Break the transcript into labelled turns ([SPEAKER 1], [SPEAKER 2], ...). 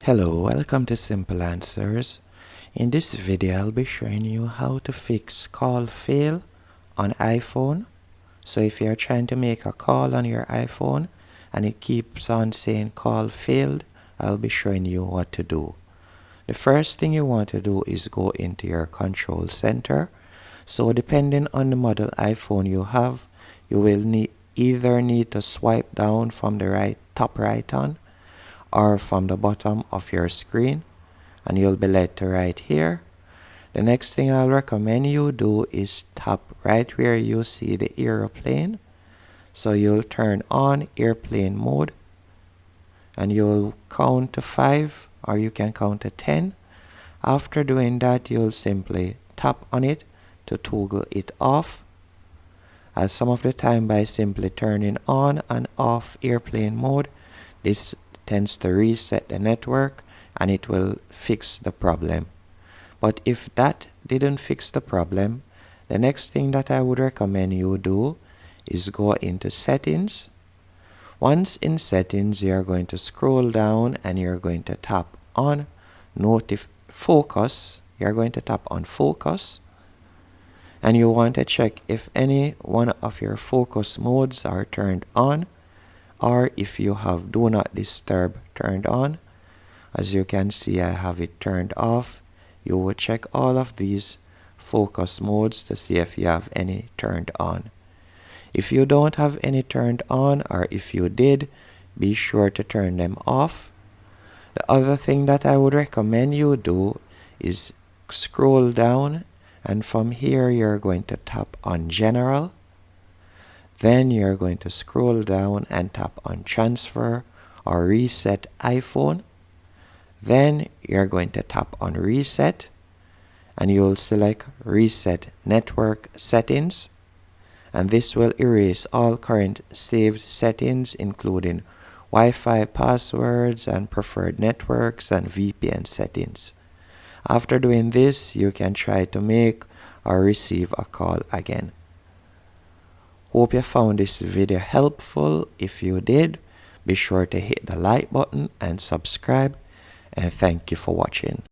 [SPEAKER 1] Hello, welcome to Simple Answers. In this video, I'll be showing you how to fix call fail on iPhone. So if you're trying to make a call on your iPhone and it keeps on saying call failed, I'll be showing you what to do. The first thing you want to do is go into your control center. So depending on the model iPhone you have, you will either need to swipe down from the top right on or from the bottom of your screen, and you'll be led to right here. The next thing I'll recommend you do is tap right where you see the airplane. So you'll turn on airplane mode and you'll count to 5, or you can count to 10. After doing that, you'll simply tap on it to toggle it off. As some of the time, by simply turning on and off airplane mode, this tends to reset the network and it will fix the problem. But if that didn't fix the problem, the next thing that I would recommend you do is go into settings. Once in settings, you're going to scroll down and you're going to tap on focus. You're going to tap on focus, and you want to check if any one of your focus modes are turned on, or if you have do not disturb turned on. As you can see, I have it turned off. You will check all of these focus modes to see if you have any turned on. If you don't have any turned on, or if you did, be sure to turn them off. The other thing that I would recommend you do is scroll down, and from here you're going to tap on General. Then you're going to scroll down and tap on Transfer or Reset iPhone. Then you're going to tap on Reset, and you'll select Reset Network Settings. And this will erase all current saved settings, including Wi-Fi passwords and preferred networks and VPN settings. After doing this, you can try to make or receive a call again. Hope you found this video helpful. If you did, be sure to hit the like button and subscribe, and thank you for watching.